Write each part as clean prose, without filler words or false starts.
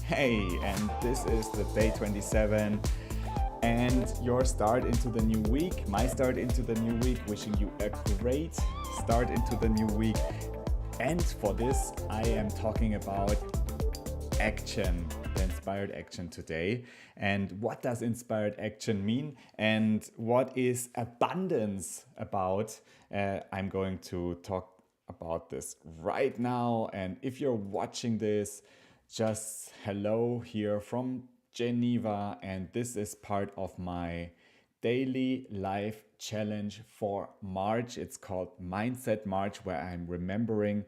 Hey, and this is the day 27 and your start into the new week, my start into the new week, wishing you a great start into the new week. And for this, I am talking about action, the inspired action today. And what does inspired action mean? And what is abundance about? I'm going to talk about this right now. And if you're watching this, just hello here from Geneva, and this is part of my daily life challenge for March. It's called Mindset March, where I'm remembering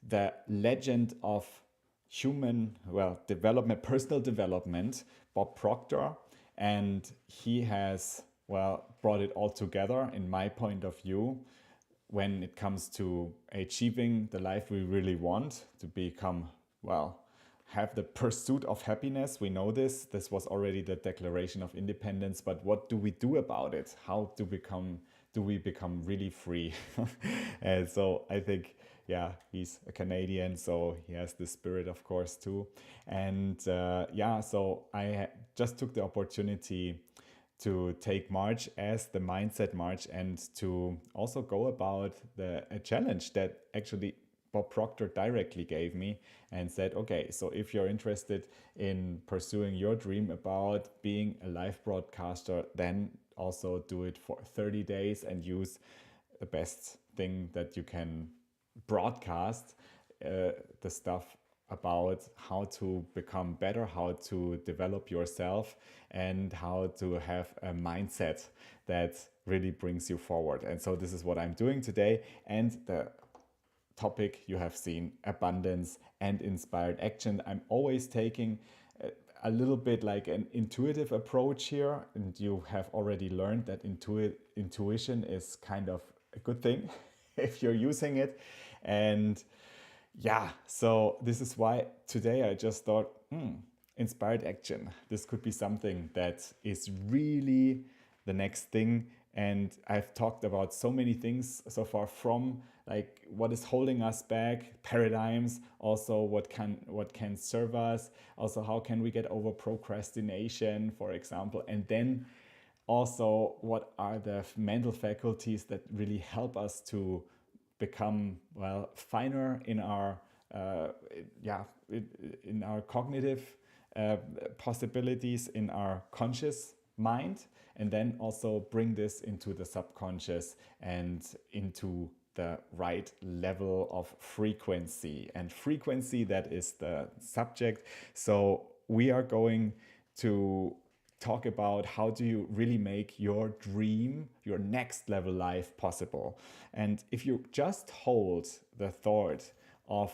the legend of development, personal development, Bob Proctor, and he has brought it all together in my point of view when it comes to achieving the life we really want to become, have the pursuit of happiness. We know this. This was already the Declaration of Independence, but what do we do about it? How do we become really free? And so I think, he's a Canadian, so he has the spirit, of course, too. And so I just took the opportunity to take March as the Mindset March and to also go about a challenge that actually Bob Proctor directly gave me and said, okay, so if you're interested in pursuing your dream about being a live broadcaster, then also do it for 30 days and use the best thing that you can broadcast, the stuff about how to become better, how to develop yourself, and how to have a mindset that really brings you forward. And so this is what I'm doing today. And the topic you have seen, abundance and inspired action. I'm always taking a little bit like an intuitive approach here, and you have already learned that intuition is kind of a good thing if you're using it. And so this is why today I just thought, inspired action. This could be something that is really the next thing. And I've talked about so many things so far, from like what is holding us back, paradigms, also what can serve us, also how can we get over procrastination, for example, and then also what are the mental faculties that really help us to become finer in our in our cognitive possibilities, in our conscious mind, and then also bring this into the subconscious and into the right level of frequency. And frequency, that is the subject. So we are going to talk about how do you really make your dream, your next level life possible. And if you just hold the thought of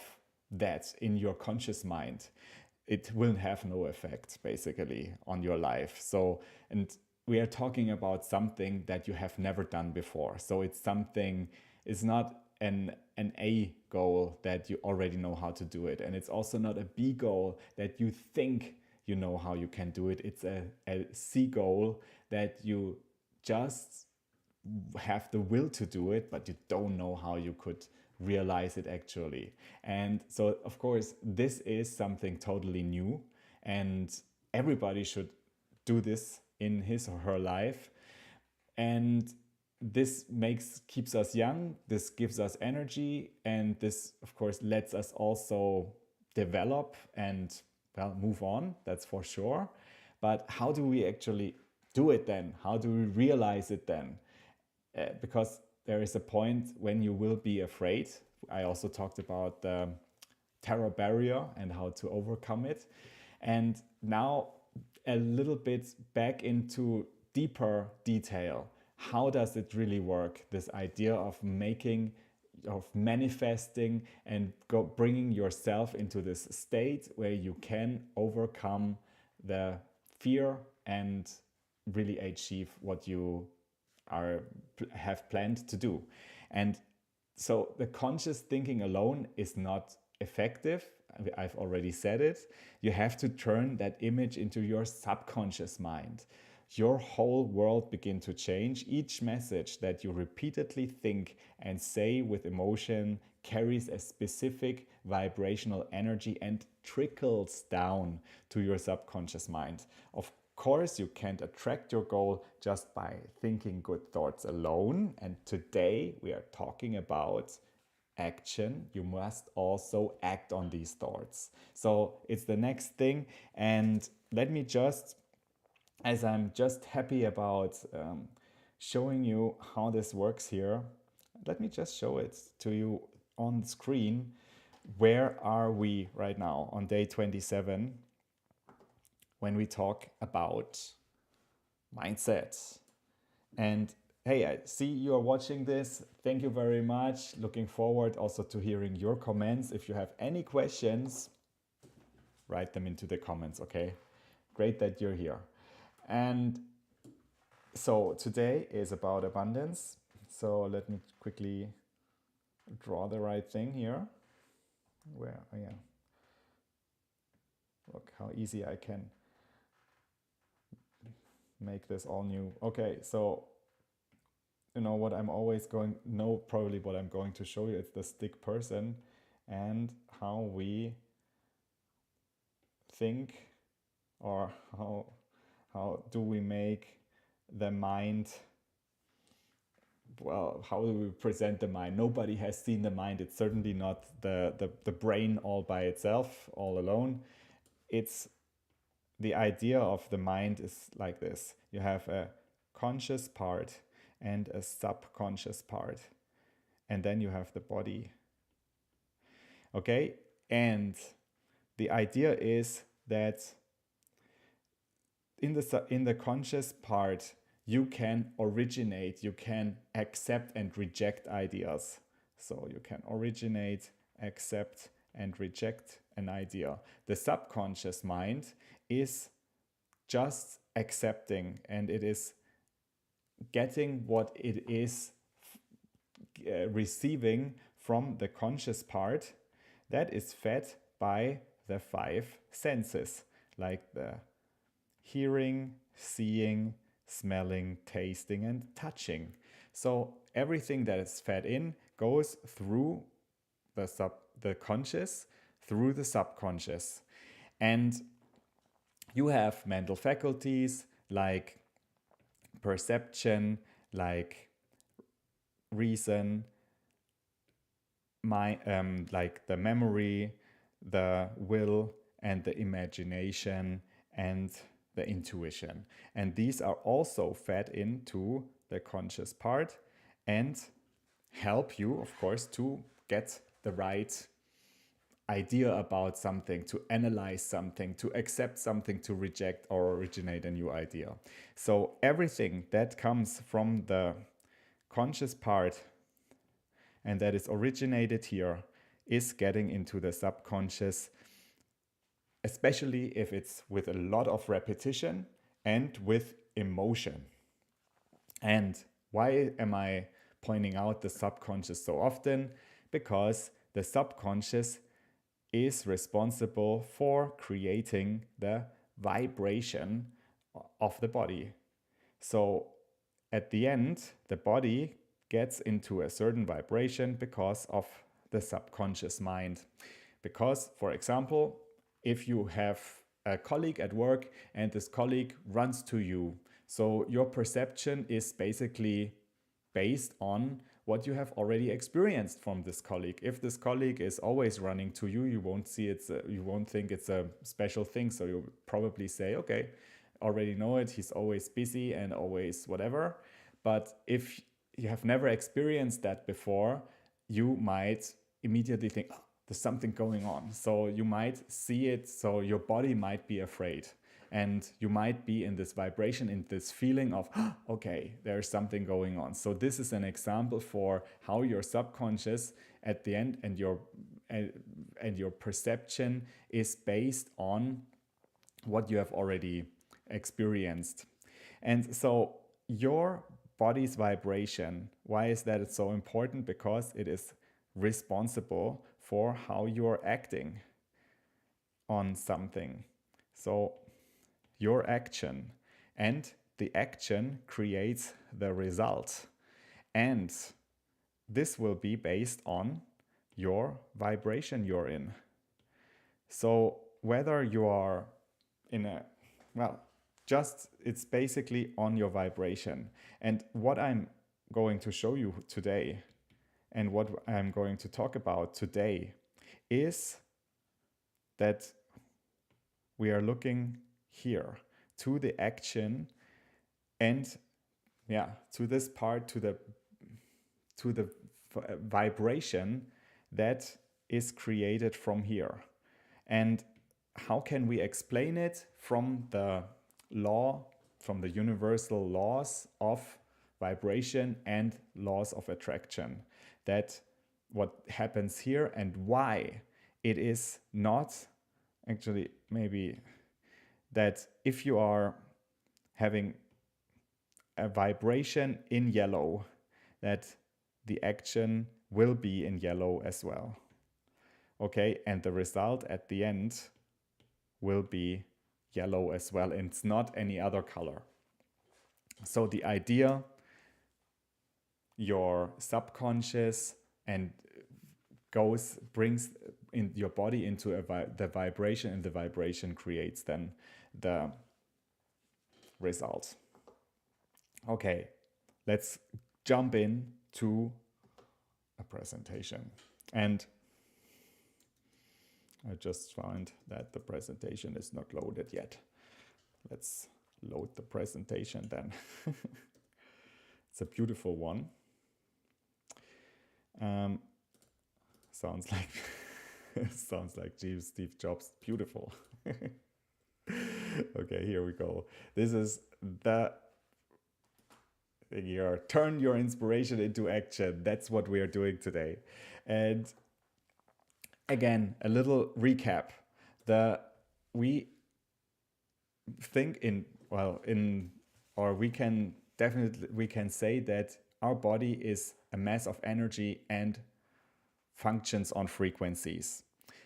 that in your conscious mind, it will have no effect basically on your life. So, and we are talking about something that you have never done before. So it's not an A goal that you already know how to do it. And it's also not a B goal that you think you know how you can do it. It's a C goal that you just have the will to do it, but you don't know how you could realize it actually. And so, of course, this is something totally new, and everybody should do this in his or her life. And this keeps us young, this gives us energy, and this, of course, lets us also develop and move on, that's for sure. But how do we actually do it then? How do we realize it then? Because there is a point when you will be afraid. I also talked about the terror barrier and how to overcome it. And now a little bit back into deeper detail. How does it really work? This idea of manifesting and bringing yourself into this state where you can overcome the fear and really achieve what you have planned to do. And so the conscious thinking alone is not effective. I've already said it. You have to turn that image into your subconscious mind. Your whole world begin to change. Each message that you repeatedly think and say with emotion carries a specific vibrational energy and trickles down to your subconscious mind. Of course, you can't attract your goal just by thinking good thoughts alone. And today we are talking about action. You must also act on these thoughts. So it's the next thing. And let me just, as I'm just happy about showing you how this works here, let me just show it to you on screen. Where are we right now on day 27 when we talk about mindset? And hey, I see you are watching this. Thank you very much. Looking forward also to hearing your comments. If you have any questions, write them into the comments, okay? Great that you're here. And so today is about abundance. So let me quickly draw the right thing here. Where, oh yeah. Look how easy I can make this all new. Okay, so you know what I'm always probably what I'm going to show you. It's the stick person and how we think, or how do we make the mind, well, how do we present the mind? Nobody has seen the mind. It's certainly not the brain all by itself, all alone. It's the idea of the mind is like this. You have a conscious part and a subconscious part. And then you have the body. Okay? And the idea is that in the conscious part, you can originate, you can accept and reject ideas. So you can originate, accept, and reject an idea. The subconscious mind is just accepting, and it is getting what it is receiving from the conscious part that is fed by the 5 senses, like the hearing, seeing, smelling, tasting, and touching. So everything that is fed in goes through the conscious, through the subconscious. And you have mental faculties like perception, like reason, like the memory, the will, and the imagination, and the intuition. And these are also fed into the conscious part and help you, of course, to get the right idea about something, to analyze something, to accept something, to reject or originate a new idea. So everything that comes from the conscious part and that is originated here is getting into the subconscious, especially if it's with a lot of repetition and with emotion. And why am I pointing out the subconscious so often? Because the subconscious is responsible for creating the vibration of the body. So at the end, the body gets into a certain vibration because of the subconscious mind. Because, for example, if you have a colleague at work and this colleague runs to you, so your perception is basically based on what you have already experienced from this colleague. If this colleague is always running to you, you won't think it's a special thing. So you'll probably say, okay, already know it. He's always busy and always whatever. But if you have never experienced that before, you might immediately think, oh, there's something going on. So you might see it. So your body might be afraid. and you might be in this vibration, in this feeling of, okay, there's something going on. So this is an example for how your subconscious at the end and your perception is based on what you have already experienced. And so your body's vibration, why is that it's so important? Because it is responsible for how you're acting on something. So your action, and the action creates the result. And this will be based on your vibration you're in. So whether you are in a, well, just it's basically on your vibration. And what I'm going to show you today and what I'm going to talk about today is that we are looking here to the action and to this part, to the vibration that is created from here. And how can we explain it from the universal laws of vibration and laws of attraction? That what happens here and why it is not actually maybe that if you are having a vibration in yellow, that the action will be in yellow as well. Okay, and the result at the end will be yellow as well, and it's not any other color. So the idea, your subconscious and brings in your body into the vibration, and the vibration creates then the result. Okay, let's jump in to a presentation. And I just found that the presentation is not loaded yet. Let's load the presentation then. It's a beautiful one. Sounds like Steve Jobs. Beautiful. Okay, here we go. This is turn your inspiration into action. That's what we are doing today. And again, a little recap. We can say that our body is a mass of energy and functions on frequencies.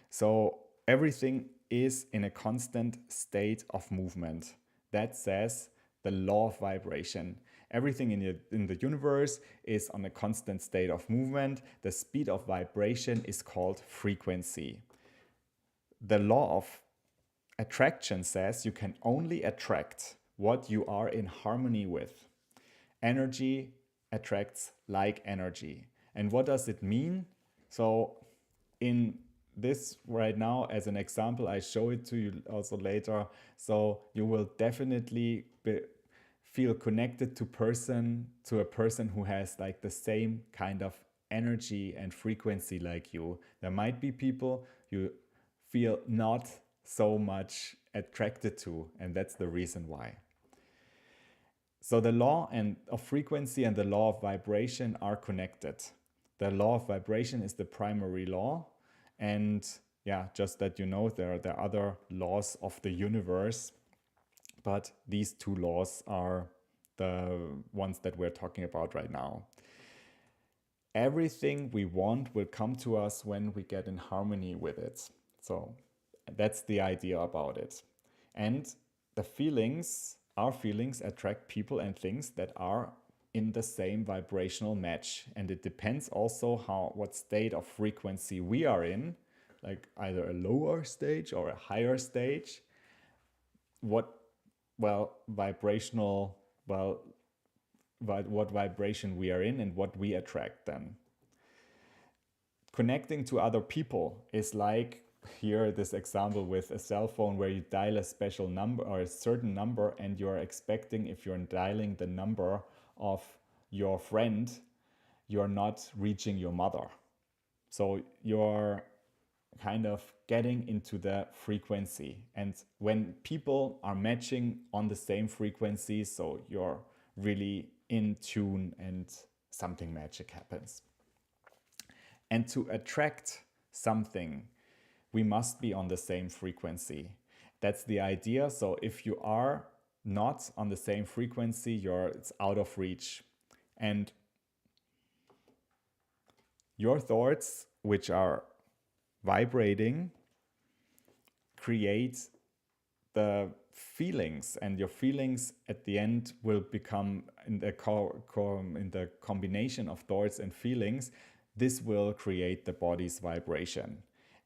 So everything is in a constant state of movement. That says the law of vibration. Everything in the universe is on a constant state of movement. The speed of vibration is called frequency. The law of attraction says you can only attract what you are in harmony with. Energy attracts like energy. And what does it mean? So in this right now, as an example, I show it to you also later. So you will definitely feel connected to a person who has like the same kind of energy and frequency like you. There might be people you feel not so much attracted to, and that's the reason why. So the law of frequency and the law of vibration are connected. The law of vibration is the primary law, and just that you know, there are other laws of the universe, but these two laws are the ones that we're talking about right now. Everything we want will come to us when we get in harmony with it. So that's the idea about it. And our feelings attract people and things that are in the same vibrational match. And it depends also what state of frequency we are in, like either a lower stage or a higher stage. What vibration we are in and what we attract then. Connecting to other people is like here this example with a cell phone where you dial a special number or a certain number, and you're expecting, if you're dialing the number of your friend, you're not reaching your mother. So you're kind of getting into the frequency. And when people are matching on the same frequency, so you're really in tune and something magic happens. And to attract something, we must be on the same frequency. That's the idea. So if you are not on the same frequency, it's out of reach. And your thoughts, which are vibrating, create the feelings, and your feelings at the end will become in the combination of thoughts and feelings. This will create the body's vibration.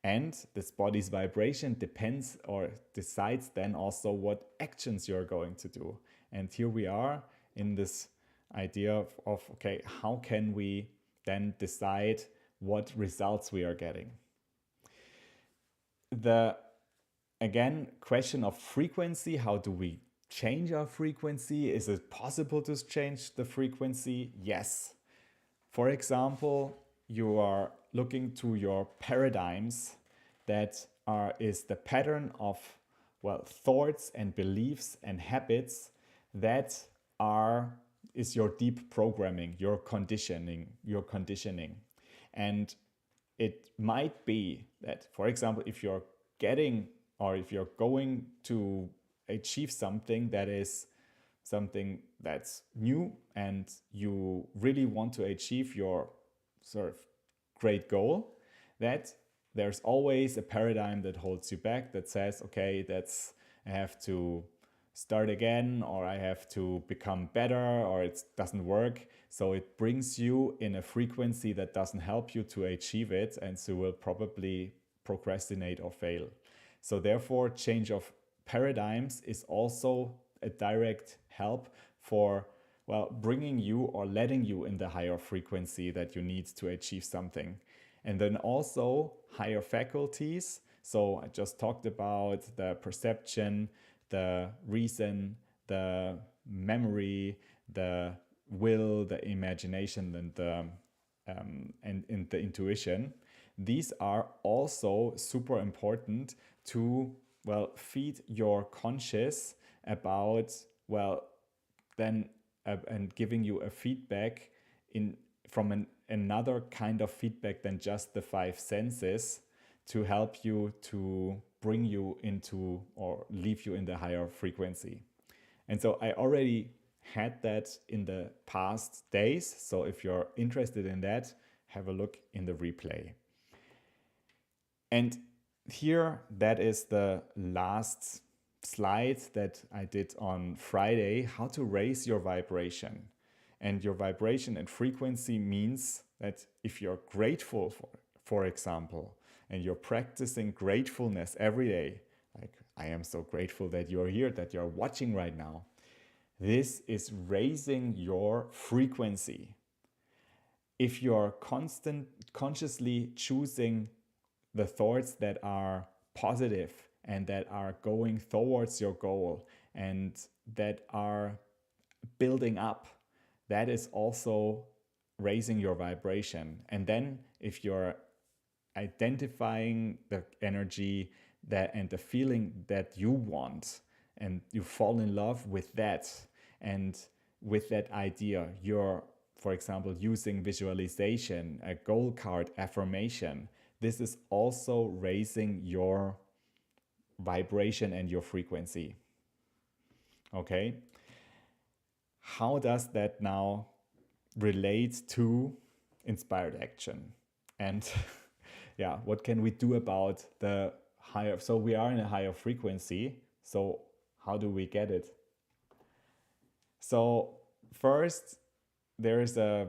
And this body's vibration depends or decides then also what actions you're going to do. And here we are in this idea of okay, how can we then decide what results we are getting? The, again, question of frequency, how do we change our frequency? Is it possible to change the frequency? Yes. For example, you are looking to your paradigms that is the pattern of thoughts and beliefs and habits that is your deep programming, your conditioning. And it might be that, for example, if you're going to achieve something that is something that's new and you really want to achieve your sort of great goal, that there's always a paradigm that holds you back, that says, okay, I have to start again, or I have to become better, or it doesn't work. So it brings you in a frequency that doesn't help you to achieve it, and so will probably procrastinate or fail. So therefore, change of paradigms is also a direct help for bringing you or letting you in the higher frequency that you need to achieve something. And then also higher faculties. So I just talked about the perception, the reason, the memory, the will, the imagination, and the intuition. These are also super important to feed your conscious about and giving you a feedback from another kind of feedback than just the five senses, to help you to bring you into or leave you in the higher frequency. And so I already had that in the past days. So if you're interested in that, have a look in the replay. And here, that is the last slide that I did on Friday, how to raise your vibration. And your vibration and frequency means that if you're grateful, for example, and you're practicing gratefulness every day, like I am so grateful that you're here, that you're watching right now, this is raising your frequency. If you're consciously choosing the thoughts that are positive and that are going towards your goal and that are building up, that is also raising your vibration. And then if you're identifying the energy and the feeling that you want, and you fall in love with that, and with that idea, you're, for example, using visualization, a goal card, affirmation, this is also raising your vibration and your frequency. Okay? How does that now relate to inspired action? And what can we do about the higher? So we are in a higher frequency. So how do we get it? So first, there is a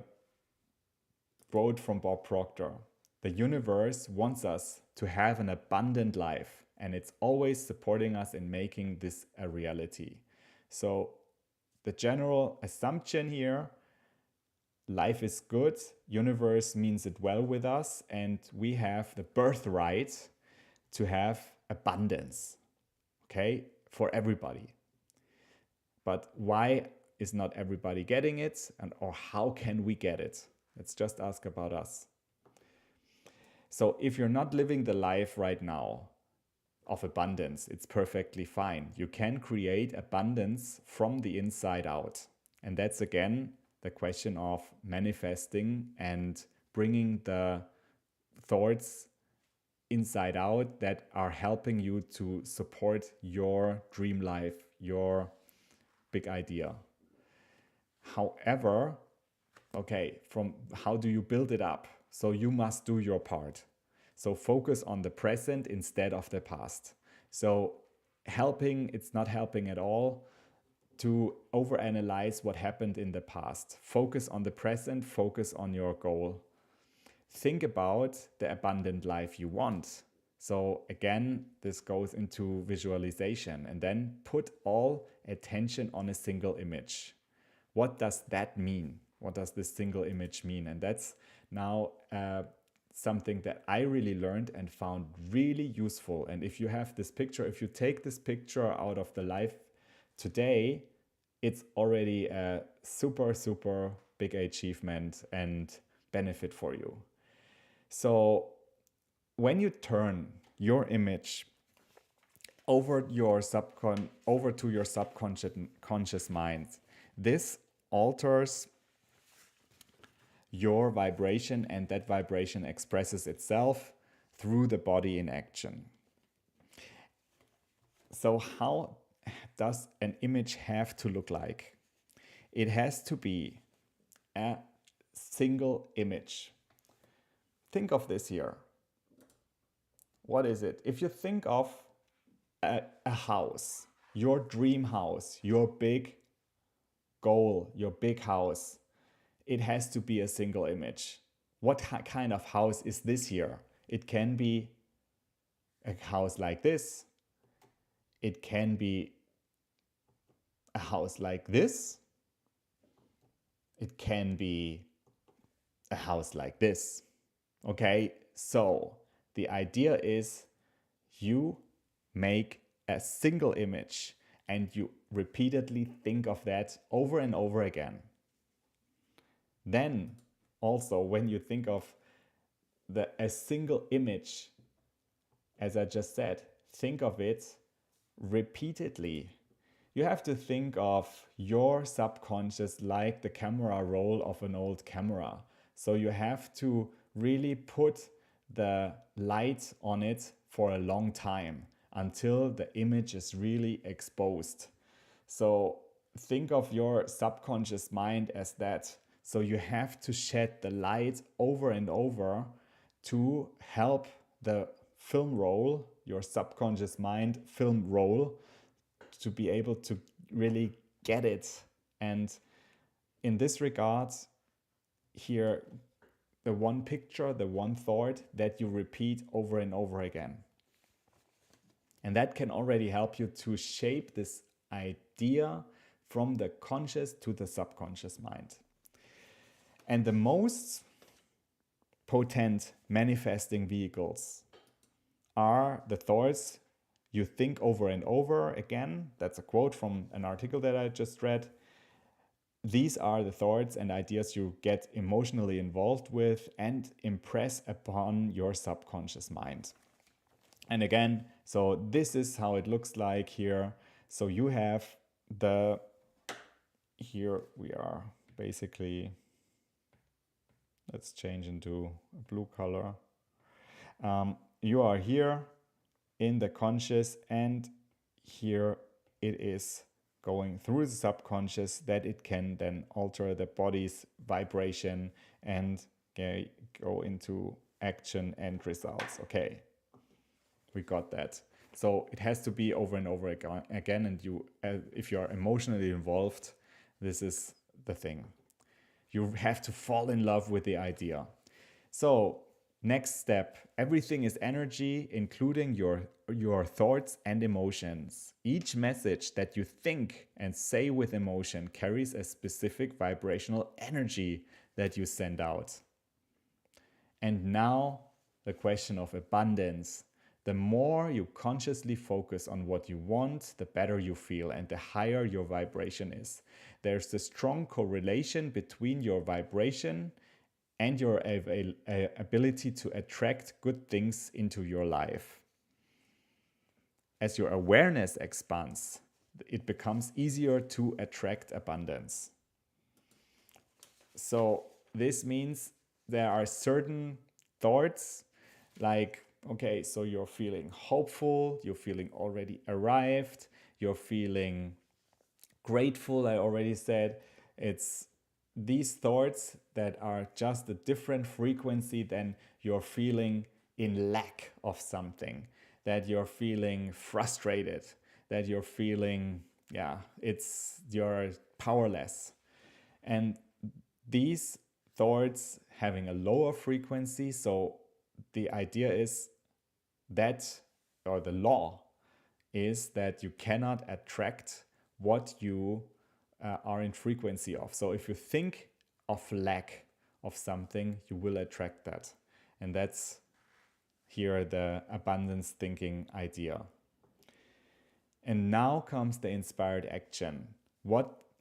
quote from Bob Proctor. The universe wants us to have an abundant life, and it's always supporting us in making this a reality. So the general assumption here, life is good, universe means it well with us, and we have the birthright to have abundance, okay, for everybody. But why is not everybody getting it, or how can we get it? Let's just ask about us. So if you're not living the life right now of abundance, it's perfectly fine. You can create abundance from the inside out. And that's again the question of manifesting and bringing the thoughts inside out that are helping you to support your dream life, your big idea. However, okay, from how do you build it up? So you must do your part. So focus on the present instead of the past. So it's not helping at all to overanalyze what happened in the past. Focus on the present, focus on your goal. Think about the abundant life you want. So again, this goes into visualization, and then put all attention on a single image. What does that mean? What does this single image mean? And that's now something that I really learned and found really useful. And if you have this picture, if you take this picture out of the life today, it's already a super, super big achievement and benefit for you. So when you turn your image over to your subconscious mind, this alters your vibration, and that vibration expresses itself through the body in action. So how does an image have to look like? It has to be a single image. Think of this here. What is it? If you think of a house, your dream house, your big goal, your big house, it has to be a single image. What kind of house is this here? It can be a house like this. It can be a house like this. It can be a house like this. Okay, so the idea is you make a single image and you repeatedly think of that over and over again. Then also when you think of a single image, as I just said, think of it repeatedly. You have to think of your subconscious like the camera roll of an old camera. So you have to really put the light on it for a long time until the image is really exposed. So think of your subconscious mind as that. So you have to shed the light over and over to help the film roll, your subconscious mind film roll, to be able to really get it. And in this regard, here, the one picture, the one thought that you repeat over and over again. And that can already help you to shape this idea from the conscious to the subconscious mind. And the most potent manifesting vehicles are the thoughts you think over and over again. That's a quote from an article that I just read. These are the thoughts and ideas you get emotionally involved with and impress upon your subconscious mind. And again, so this is how it looks like here. So you have here we are basically, let's change into a blue color. You are here in the conscious, and here it is going through the subconscious that it can then alter the body's vibration and go into action and results. Okay, we got that. So it has to be over and over again, and you, if you are emotionally involved, this is the thing. You have to fall in love with the idea. So next step, everything is energy, including your thoughts and emotions. Each message that you think and say with emotion carries a specific vibrational energy that you send out. And now the question of abundance. The more you consciously focus on what you want, the better you feel and the higher your vibration is. There's a strong correlation between your vibration and your ability to attract good things into your life. As your awareness expands, it becomes easier to attract abundance. So this means there are certain thoughts like, okay, so you're feeling hopeful, you're feeling already arrived, you're feeling grateful. I already said it's these thoughts that are just a different frequency than you're feeling in lack of something, that you're feeling frustrated, that you're feeling, you're powerless. And these thoughts having a lower frequency, so the idea is that, or the law is that you cannot attract what you are in frequency of. So if you think of lack of something, you will attract that. And that's here the abundance thinking idea. And now comes the inspired action.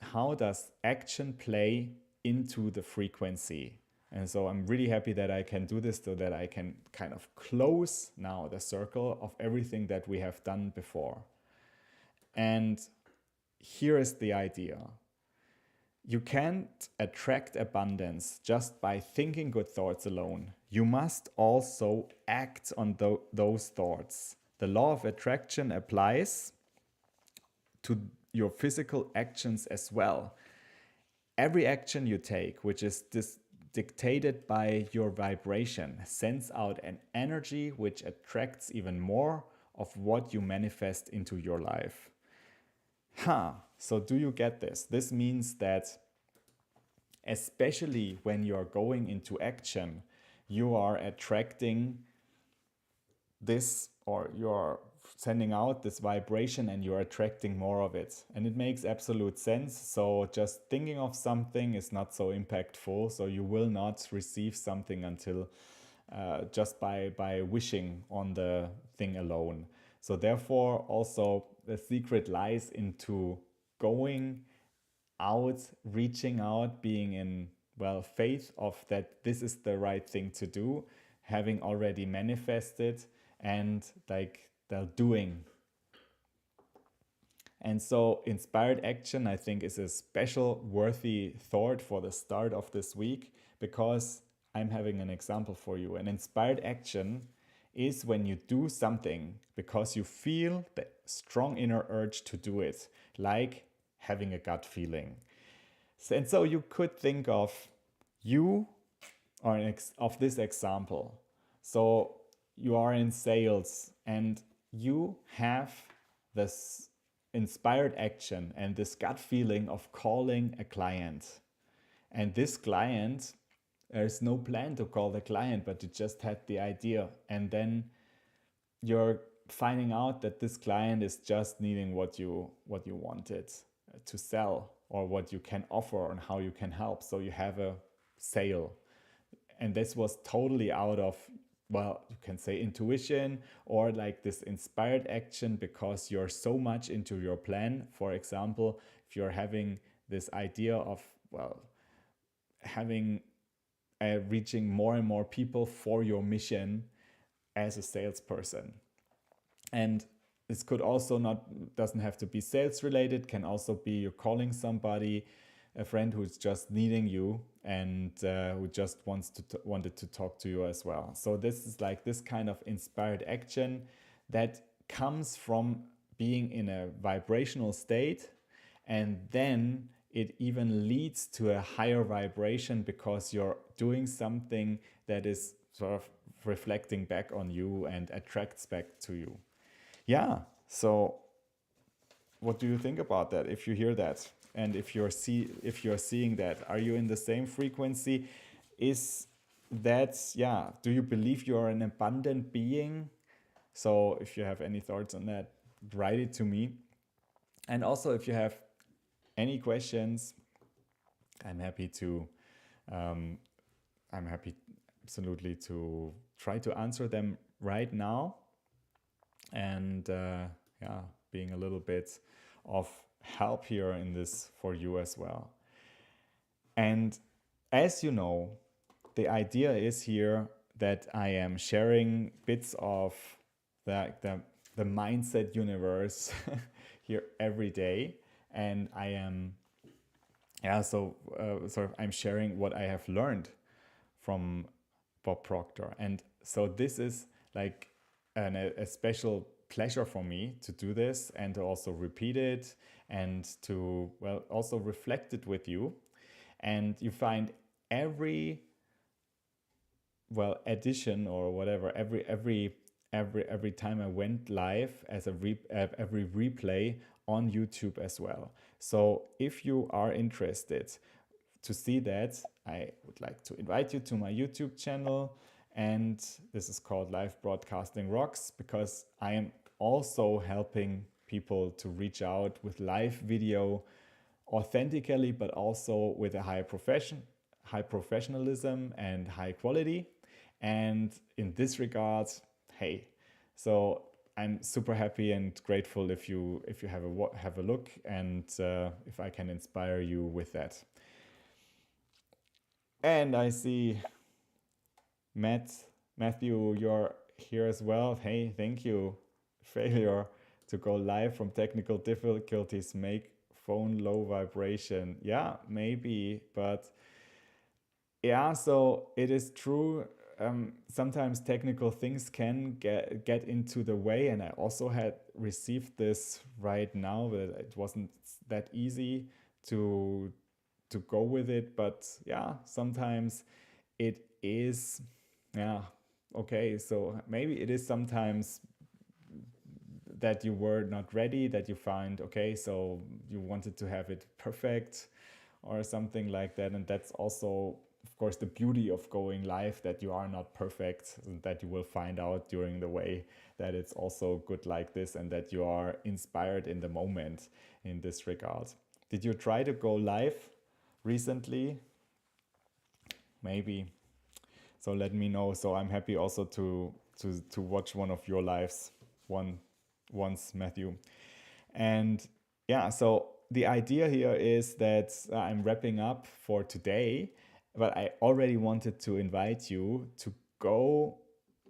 How does action play into the frequency? And so I'm really happy that I can do this so that I can kind of close now the circle of everything that we have done before. And here is the idea. You can't attract abundance just by thinking good thoughts alone. You must also act on those thoughts. The law of attraction applies to your physical actions as well. Every action you take, which is dictated by your vibration, sends out an energy which attracts even more of what you manifest into your life. So do you get this? This means that especially when you're going into action, you are attracting this, or you're sending out this vibration and you're attracting more of it. And it makes absolute sense. So just thinking of something is not so impactful. So you will not receive something until just by wishing on the thing alone. So therefore also the secret lies into going out, reaching out, being in faith of that this is the right thing to do, having already manifested, and like the doing. And so inspired action, I think, is a special worthy thought for the start of this week, because I'm having an example for you. An inspired action is when you do something because you feel the strong inner urge to do it, like having a gut feeling. And so you could think of of this example. So you are in sales and you have this inspired action and this gut feeling of calling a client. And this client, there's no plan to call the client, but you just had the idea. And then you're finding out that this client is just needing what you wanted to sell, or what you can offer and how you can help. So you have a sale. And this was totally out of, you can say intuition, or like this inspired action, because you're so much into your plan. For example, if you're having this idea of, reaching more and more people for your mission as a salesperson. And this could also doesn't have to be sales related, can also be you're calling somebody, a friend who's just needing you and who just wanted to talk to you as well. So this is like this kind of inspired action that comes from being in a vibrational state, and then it even leads to a higher vibration because you're doing something that is sort of reflecting back on you and attracts back to you. Yeah, so what do you think about that if you hear that? And if you're seeing that, are you in the same frequency? Is that, do you believe you're an abundant being? So if you have any thoughts on that, write it to me. And also if you have any questions, I'm happy absolutely to try to answer them right now. And being a little bit of help here in this for you as well. And as you know, the idea is here that I am sharing bits of the mindset universe here every day, and I am I'm sharing what I have learned from Bob Proctor. And so this is like a special pleasure for me to do this and to also repeat it and to, well, also reflect it with you. And you find every, well, edition or whatever, every time I went live as every replay on YouTube as well. So if you are interested to see that, I would like to invite you to my YouTube channel, and this is called Live Broadcasting Rocks, because I am also helping people to reach out with live video authentically, but also with a high professionalism and high quality. And in this regard, hey, so I'm super happy and grateful if you have a look, and if I can inspire you with that. And I see Matthew, you're here as well. Hey, thank you. Failure to go live from technical difficulties make phone low vibration. Yeah, maybe, but yeah, so it is true. Sometimes technical things can get into the way, and I also had received this right now, but it wasn't that easy to go with it. But yeah, sometimes it is, yeah, okay, so maybe it is sometimes that you were not ready, that you find, okay, so you wanted to have it perfect or something like that. And that's also, of course, the beauty of going live, that you are not perfect, and that you will find out during the way that it's also good like this, and that you are inspired in the moment in this regard. Did you try to go live recently? Maybe. So let me know. So I'm happy also to watch one of your lives once, Matthew. And yeah, so the idea here is that I'm wrapping up for today, but I already wanted to invite you to go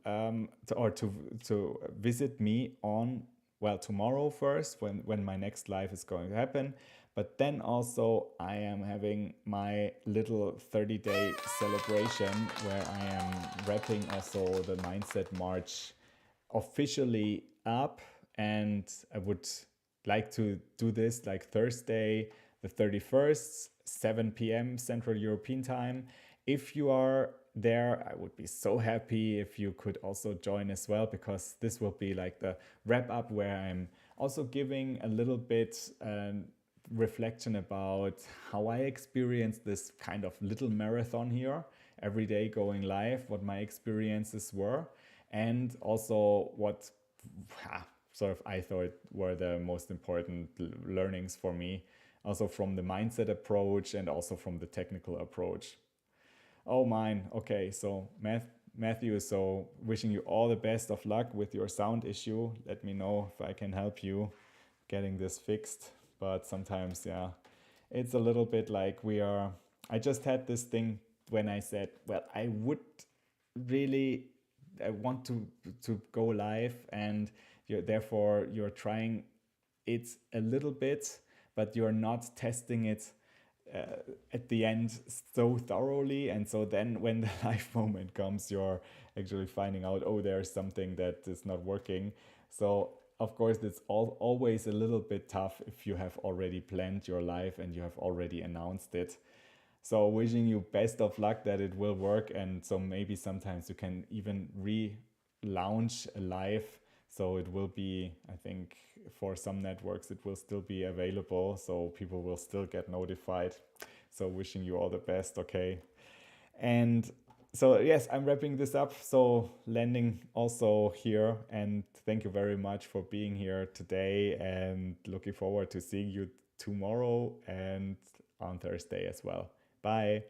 to visit me on, well, tomorrow first, when my next live is going to happen. But then also I am having my little 30-day celebration where I am wrapping also the Mindset March officially up. And I would like to do this like Thursday, the 31st, 7 p.m. Central European Time. If you are there, I would be so happy if you could also join as well, because this will be like the wrap up where I'm also giving a little bit reflection about how I experienced this kind of little marathon here every day going live, what my experiences were, and also what sort of I thought were the most important learnings for me, also from the mindset approach and also from the technical approach. Oh, mine. Okay, so Matthew, so wishing you all the best of luck with your sound issue. Let me know if I can help you getting this fixed. But sometimes, yeah, it's a little bit like I just had this thing when I said, well, I would really, I want to go live, and therefore you're trying it a little bit, but you're not testing it at the end so thoroughly. And so then when the live moment comes, you're actually finding out, oh, there's something that is not working. So of course, it's always a little bit tough if you have already planned your live and you have already announced it. So wishing you best of luck that it will work. And so maybe sometimes you can even relaunch a live. So it will be, I think for some networks, it will still be available. So people will still get notified. So wishing you all the best, okay? And so yes, I'm wrapping this up. So landing also here, and thank you very much for being here today, and looking forward to seeing you tomorrow and on Thursday as well. Bye.